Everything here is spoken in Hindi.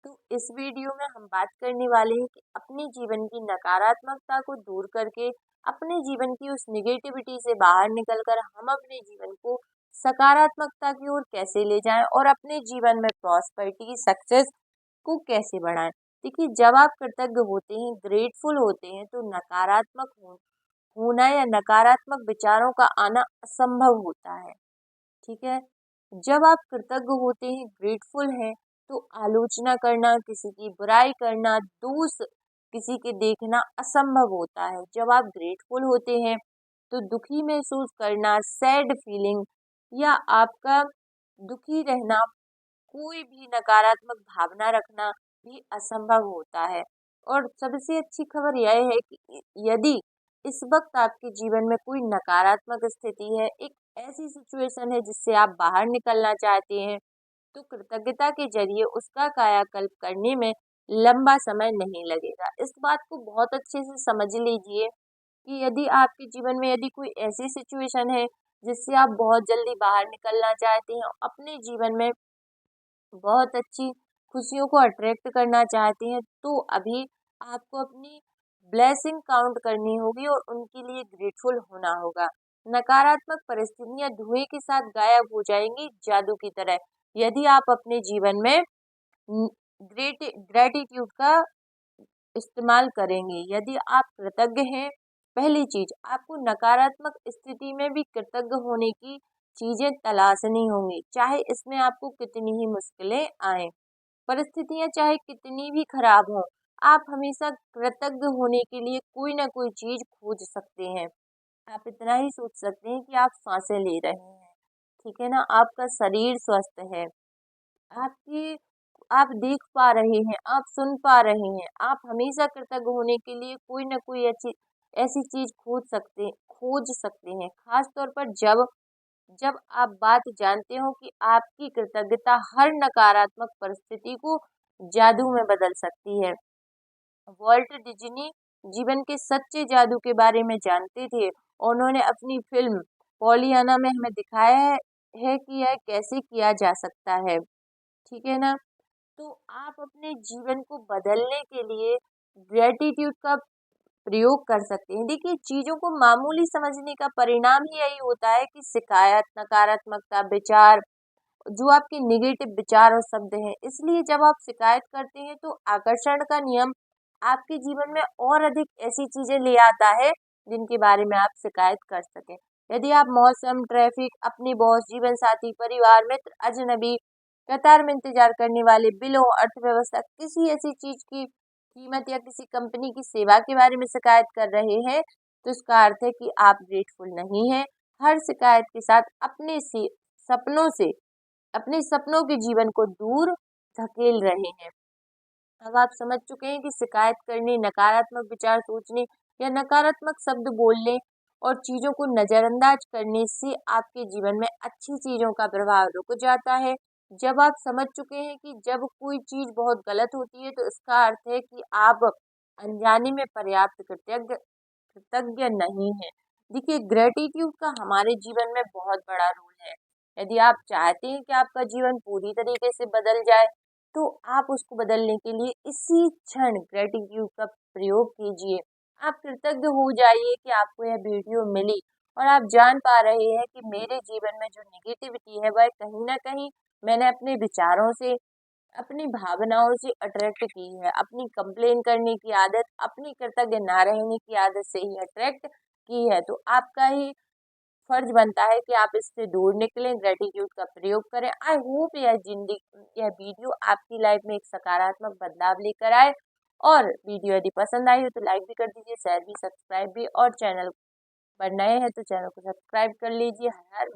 तो इस वीडियो में हम बात करने वाले हैं कि अपने जीवन की नकारात्मकता को दूर करके अपने जीवन की उस निगेटिविटी से बाहर निकलकर हम अपने जीवन को सकारात्मकता की ओर कैसे ले जाएं और अपने जीवन में प्रॉस्पेरिटी सक्सेस को कैसे बढ़ाएं। देखिए, जब आप कृतज्ञ होते हैं, ग्रेटफुल होते हैं, तो होना या नकारात्मक विचारों का आना असंभव होता है। ठीक है। जब आप कृतज्ञ होते हैं, ग्रेटफुल हैं, तो आलोचना करना, किसी की बुराई करना, दोष किसी के देखना असंभव होता है। जब आप ग्रेटफुल होते हैं तो दुखी महसूस करना, सैड फीलिंग या आपका दुखी रहना, कोई भी नकारात्मक भावना रखना भी असंभव होता है। और सबसे अच्छी खबर यह है कि यदि इस वक्त आपके जीवन में कोई नकारात्मक स्थिति है, एक ऐसी सिचुएशन है जिससे आप बाहर निकलना चाहते हैं, तो कृतज्ञता के जरिए उसका कायाकल्प करने में लंबा समय नहीं लगेगा। इस बात को बहुत अच्छे से समझ लीजिए कि यदि आपके जीवन में यदि कोई ऐसी सिचुएशन है जिससे आप बहुत जल्दी बाहर निकलना चाहते हैं, अपने जीवन में बहुत अच्छी खुशियों को अट्रैक्ट करना चाहते हैं, तो अभी आपको अपनी ब्लेसिंग काउंट करनी होगी और उनके लिए ग्रेटफुल होना होगा। नकारात्मक परिस्थितियां धुएं के साथ गायब हो जाएंगी जादू की तरह, यदि आप अपने जीवन में ग्रेटिट्यूड का इस्तेमाल करेंगे। यदि आप कृतज्ञ हैं, पहली चीज आपको नकारात्मक स्थिति में भी कृतज्ञ होने की चीजें तलाशनी होंगी, चाहे इसमें आपको कितनी ही मुश्किलें आए, परिस्थितियां चाहे कितनी भी खराब हो, आप हमेशा कृतज्ञ होने के लिए कोई ना कोई चीज खोज सकते हैं। आप इतना ही सोच सकते हैं कि आप सांसें ले रहे हैं, ठीक है ना, आपका शरीर स्वस्थ है, आपकी आप देख पा रहे हैं, आप सुन पा रहे हैं। आप हमेशा कृतज्ञ होने के लिए कोई ना कोई ऐसी ऐसी चीज खोज सकते हैं, खास तौर पर जब जब आप बात जानते हो कि आपकी कृतज्ञता हर नकारात्मक परिस्थिति को जादू में बदल सकती है। वॉल्ट डिज्नी जीवन के सच्चे जादू के बारे में जानते थे। उन्होंने अपनी फिल्म पॉलियाना में हमें दिखाया है कि यह कैसे किया जा सकता है, ठीक है ना। तो आप अपने जीवन को बदलने के लिए ग्रेटिट्यूड का प्रयोग कर सकते हैं। देखिए, चीजों को मामूली समझने का परिणाम ही यही होता है कि शिकायत, नकारात्मकता विचार, जो आपके निगेटिव विचार और शब्द हैं, इसलिए जब आप शिकायत करते हैं तो आकर्षण का नियम आपके जीवन में और अधिक ऐसी चीजें ले आता है जिनके बारे में आप शिकायत कर सकें। यदि आप मौसम, ट्रैफिक, अपने बॉस, जीवन साथी, परिवार, मित्र, अजनबी, कतार में इंतजार करने वाले, बिलों, अर्थव्यवस्था, किसी ऐसी चीज की कीमत या किसी कंपनी की सेवा के बारे में शिकायत कर रहे हैं, तो इसका अर्थ है कि आप ग्रेटफुल नहीं हैं। हर शिकायत के साथ सपनों से अपने सपनों के जीवन को दूर धकेल रहे हैं। अब आप समझ चुके हैं कि शिकायत करने, नकारात्मक विचार सोचने या नकारात्मक शब्द बोलने और चीजों को नजरअंदाज करने से आपके जीवन में अच्छी चीजों का प्रभाव रुक जाता है। जब आप समझ चुके हैं कि जब कोई चीज बहुत गलत होती है तो इसका अर्थ है कि आप अनजाने में पर्याप्त कृतज्ञ कृतज्ञ नहीं है। देखिए, ग्रेटिट्यूड का हमारे जीवन में बहुत बड़ा रोल है। यदि आप चाहते हैं कि आपका जीवन पूरी तरीके से बदल जाए, तो आप उसको बदलने के लिए इसी क्षण ग्रेटिट्यूड का प्रयोग कीजिए। आप कृतज्ञ हो जाइए कि आपको यह वीडियो मिली और आप जान पा रहे हैं कि मेरे जीवन में जो निगेटिविटी है वह कहीं ना कहीं मैंने अपने विचारों से, अपनी भावनाओं से अट्रैक्ट की है। अपनी कंप्लेन करने की आदत, अपनी कृतज्ञ ना रहने की आदत से ही अट्रैक्ट की है। तो आपका ही फर्ज बनता है कि आप इससे दूर निकलें, ग्रेटिट्यूड का प्रयोग करें। आई होप यह वीडियो आपकी लाइफ में एक सकारात्मक बदलाव लेकर आए। और वीडियो यदि पसंद आई हो तो लाइक भी कर दीजिए, शेयर भी, सब्सक्राइब भी, और चैनल पर नए हैं तो चैनल को सब्सक्राइब कर लीजिए। हर